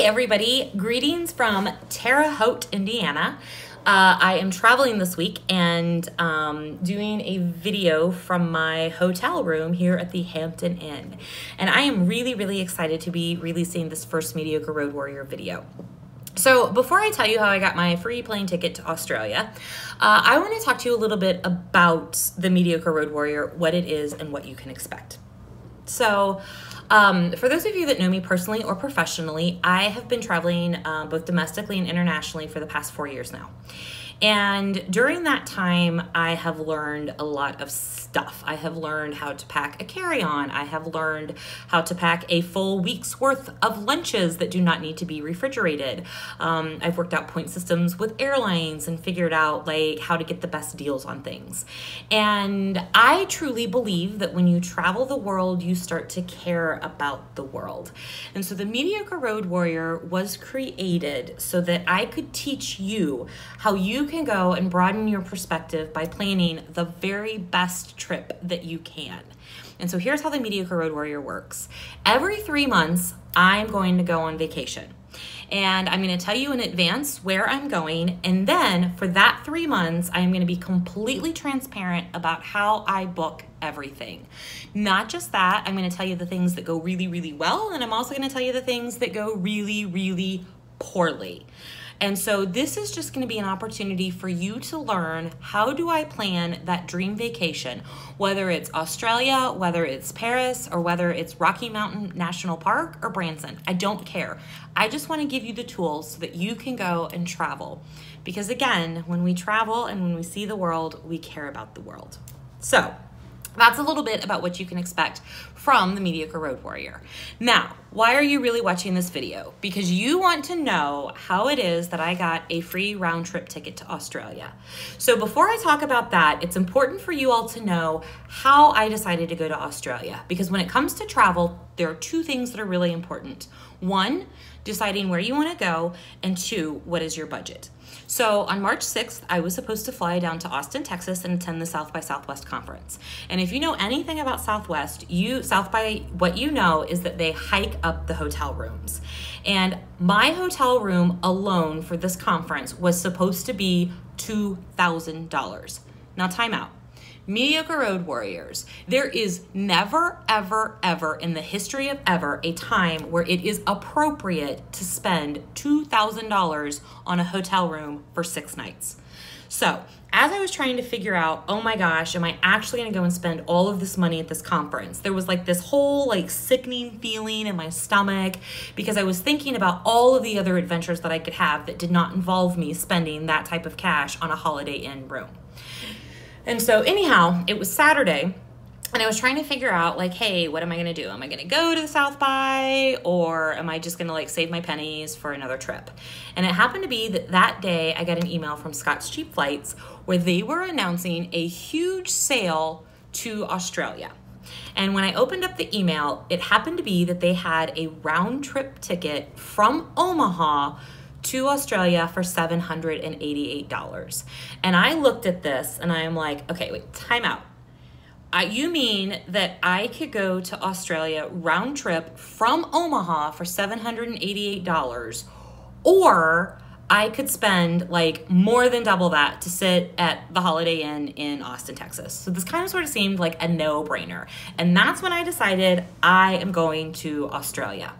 everybody, greetings from Terre Haute, Indiana. I am traveling this week and doing a video from my hotel room here at the Hampton Inn. And I am really excited to be releasing this first Mediocre Road Warrior video. So before I tell you how I got my free plane ticket to Australia, I want to talk to you a little bit about the Mediocre Road Warrior, what it is and what you can expect. So for those of you that know me personally or professionally, I have been traveling both domestically and internationally for the past 4 years now. And during that time, I have learned a lot of stuff. I have learned how to pack a carry-on. I have learned how to pack a full week's worth of lunches that do not need to be refrigerated. I've worked out point systems with airlines and figured out like how to get the best deals on things. And I truly believe that when you travel the world, you start to care about the world. And so the Mediocre Road Warrior was created so that I could teach you how you can go and broaden your perspective by planning the very best trip that you can. And so here's how the Mediocre Road Warrior works. Every 3 months, I'm going to go on vacation. And I'm going to tell you in advance where I'm going. And then for that 3 months, I'm going to be completely transparent about how I book everything. Not just that, I'm going to tell you the things that go really well. And I'm also going to tell you the things that go really poorly. And so this is just going to be an opportunity for you to learn, how do I plan that dream vacation, whether it's Australia, whether it's Paris, or whether it's Rocky Mountain National Park or Branson. I don't care. I just want to give you the tools so that you can go and travel. Because again, when we travel and when we see the world, we care about the world. So that's a little bit about what you can expect from the Mediocre Road Warrior. Now, why are you really watching this video? Because you want to know how it is that I got a free round trip ticket to Australia. So before I talk about that, it's important for you all to know how I decided to go to Australia. Because when it comes to travel, there are two things that are really important. One, deciding where you want to go, and two, what is your budget? So on March 6th, I was supposed to fly down to Austin, Texas and attend the South by Southwest conference. And if you know anything about Southwest, South by, what you know is that they hike up the hotel rooms. And my hotel room alone for this conference was supposed to be $2,000. Now time out. Mediocre Road Warriors, there is never, ever in the history of ever a time where it is appropriate to spend $2,000 on a hotel room for 6 nights. So as I was trying to figure out, oh my gosh, am I actually gonna go and spend all of this money at this conference? There was like this whole like sickening feeling in my stomach because I was thinking about all of the other adventures that I could have that did not involve me spending that type of cash on a Holiday Inn room. And so anyhow, it was Saturday and I was trying to figure out like, hey, what am I going to do? Am I going to go to the South by, or am I just going to like save my pennies for another trip? And it happened to be that that day I got an email from Scott's Cheap Flights where they were announcing a huge sale to Australia. And when I opened up the email, it happened to be that they had a round trip ticket from Omaha to Australia for $788. And I looked at this and I'm like, okay, wait, time out. You mean that I could go to Australia round trip from Omaha for $788, or I could spend like more than double that to sit at the Holiday Inn in Austin, Texas. So this kind of sort of seemed like a no-brainer. And that's when I decided I am going to Australia.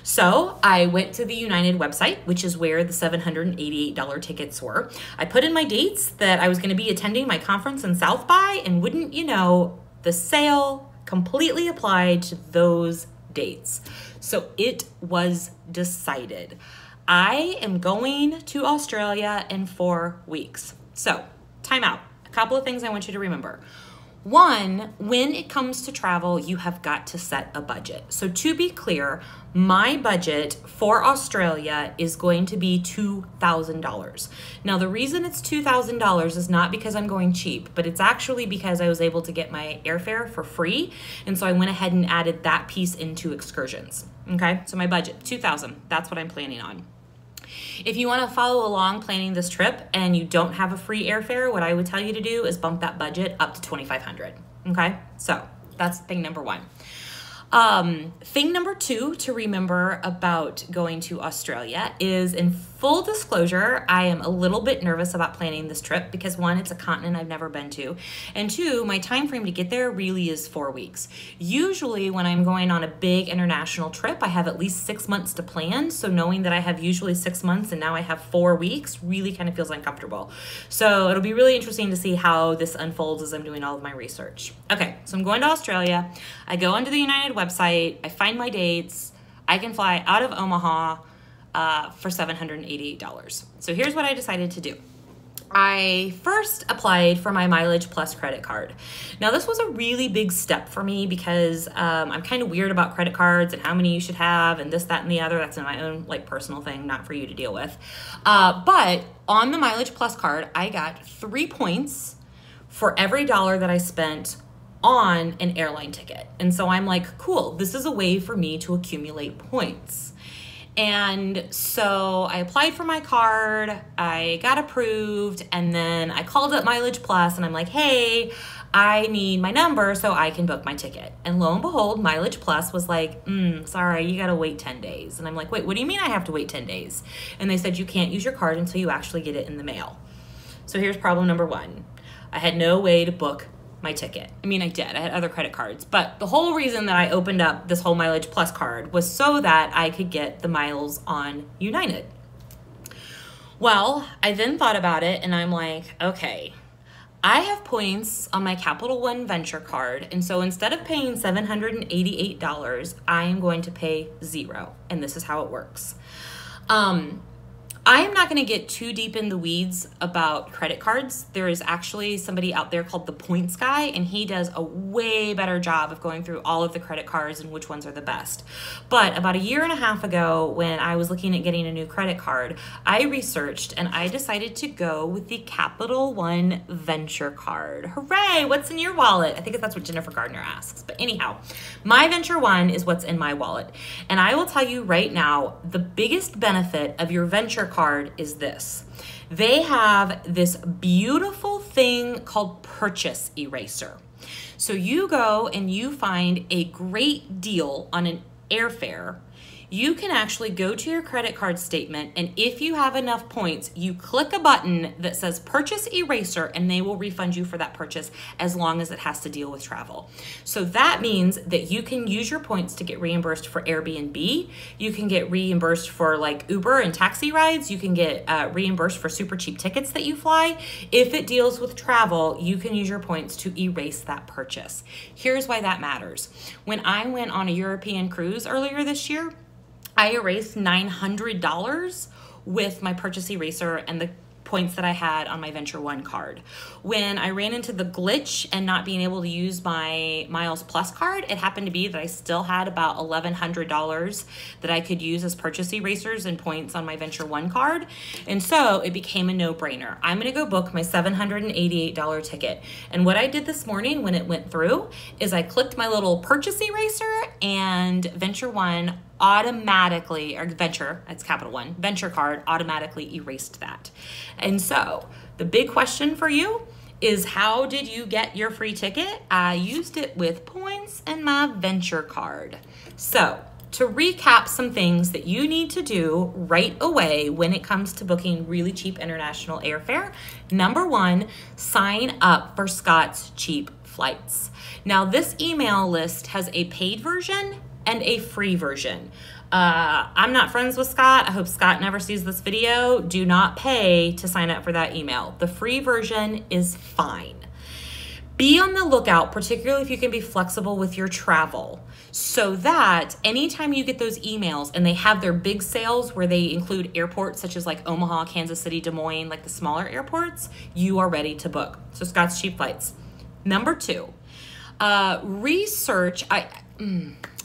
So I went to the United website, which is where the $788 tickets were. I put in my dates that I was going to be attending my conference in South by, and wouldn't you know, the sale completely applied to those dates. So it was decided. I am going to Australia in 4 weeks. So, time out. A couple of things I want you to remember. One, when it comes to travel, you have got to set a budget. So to be clear, my budget for Australia is going to be $2,000. Now the reason it's $2,000 is not because I'm going cheap, but it's actually because I was able to get my airfare for free. And so I went ahead and added that piece into excursions. Okay, so my budget, $2,000, that's what I'm planning on. If you want to follow along planning this trip and you don't have a free airfare, what I would tell you to do is bump that budget up to $2,500. Okay, so that's thing number one. Thing number 2 to remember about going to Australia is, in full disclosure, I am a little bit nervous about planning this trip because 1, it's a continent I've never been to, and 2, my time frame to get there really is 4 weeks. Usually when I'm going on a big international trip, I have at least 6 months to plan, so knowing that I have usually 6 months and now I have 4 weeks really kind of feels uncomfortable. So it'll be really interesting to see how this unfolds as I'm doing all of my research. Okay, so I'm going to Australia. I go onto the United website, I find my dates, I can fly out of Omaha for $788. So here's what I decided to do. I first applied for my Mileage Plus credit card. Now this was a really big step for me because I'm kind of weird about credit cards and how many you should have and this, that, and the other. That's in my own personal thing, not for you to deal with. But on the Mileage Plus card, I got 3 points for every dollar that I spent on an airline ticket. And so I'm like, cool, this is a way for me to accumulate points. And so I applied for my card, I got approved, and then I called up Mileage Plus and I'm like, hey, I need my number so I can book my ticket. And lo and behold, Mileage Plus was like, sorry, you gotta wait 10 days. And I'm like, wait, what do you mean I have to wait 10 days? And they said, you can't use your card until you actually get it in the mail. So here's problem number 1. I had no way to book my ticket. I mean, I did. I had other credit cards, but the whole reason that I opened up this whole Mileage Plus card was so that I could get the miles on United. Well, I then thought about it and I'm like, okay, I have points on my Capital One Venture card, and so instead of paying $788, I am going to pay 0, and this is how it works. I am not going to get too deep in the weeds about credit cards. There is actually somebody out there called the Points Guy, and he does a way better job of going through all of the credit cards and which ones are the best. But about 1.5 years ago, when I was looking at getting a new credit card, I researched and I decided to go with the Capital One Venture card. Hooray! What's in your wallet? I think that's what Jennifer Gardner asks. But anyhow, my Venture One is what's in my wallet. And I will tell you right now, the biggest benefit of your Venture card is this. They have this beautiful thing called Purchase Eraser. So you go and you find a great deal on an airfare. You can actually go to your credit card statement, and if you have enough points, you click a button that says Purchase Eraser, and they will refund you for that purchase as long as it has to deal with travel. So that means that you can use your points to get reimbursed for Airbnb. You can get reimbursed for like Uber and taxi rides. You can get reimbursed for super cheap tickets that you fly. If it deals with travel, you can use your points to erase that purchase. Here's why that matters. When I went on a European cruise earlier this year, I erased $900 with my Purchase Eraser and the points that I had on my Venture One card. When I ran into the glitch and not being able to use my Miles Plus card, it happened to be that I still had about $1,100 that I could use as Purchase Erasers and points on my Venture One card. And so it became a no-brainer. I'm gonna go book my $788 ticket. And what I did this morning when it went through is I clicked my little Purchase Eraser, and Venture One automatically, or Venture, it's Capital One, Venture card automatically erased that. And so the big question for you is, how did you get your free ticket? I used it with points and my Venture card. So to recap some things that you need to do right away when it comes to booking really cheap international airfare. Number 1, sign up for Scott's Cheap Flights. Now this email list has a paid version and a free version. I'm not friends with Scott. I hope Scott never sees this video. Do not pay to sign up for that email. The free version is fine. Be on the lookout, particularly if you can be flexible with your travel, so that anytime you get those emails and they have their big sales where they include airports such as like Omaha, Kansas City, Des Moines, like the smaller airports, you are ready to book. So Scott's Cheap Flights. Number 2, research.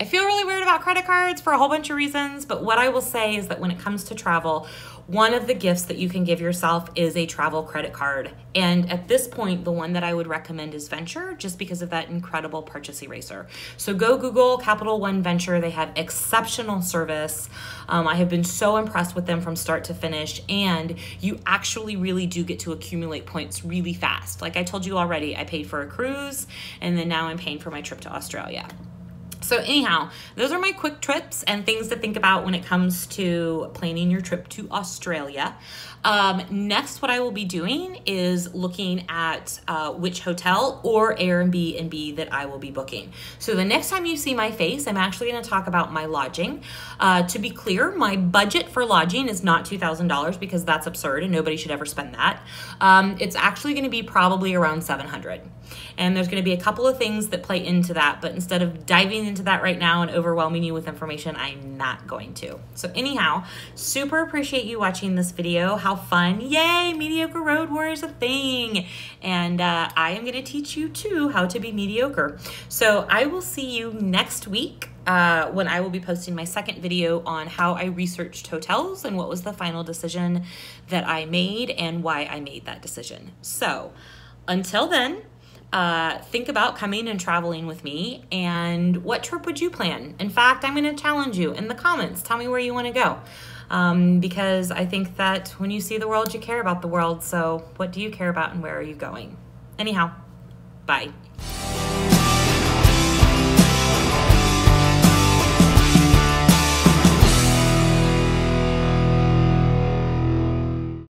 I feel really weird about credit cards for a whole bunch of reasons, but what I will say is that when it comes to travel, one of the gifts that you can give yourself is a travel credit card. And at this point, the one that I would recommend is Venture, just because of that incredible Purchase Eraser. So go Google Capital One Venture. They have exceptional service. I have been so impressed with them from start to finish, and you actually really do get to accumulate points really fast. Like I told you already, I paid for a cruise, and then now I'm paying for my trip to Australia. So anyhow, those are my quick trips and things to think about when it comes to planning your trip to Australia. Next, what I will be doing is looking at which hotel or Airbnb that I will be booking. So the next time you see my face, I'm actually going to talk about my lodging. To be clear, my budget for lodging is not $2,000 because that's absurd and nobody should ever spend that. It's actually going to be probably around $700. And there's going to be a couple of things that play into that, but instead of diving into that right now and overwhelming you with information, I'm not going to. So anyhow, super appreciate you watching this video. How fun. Yay, mediocre road war is a thing. And I am going to teach you too how to be mediocre. So I will see you next week when I will be posting my second video on how I researched hotels and what was the final decision that I made and why I made that decision. So until then, think about coming and traveling with me, and what trip would you plan? In fact, I'm going to challenge you in the comments. Tell me where you want to go, because I think that when you see the world, you care about the world. So what do you care about and where are you going? Anyhow, bye.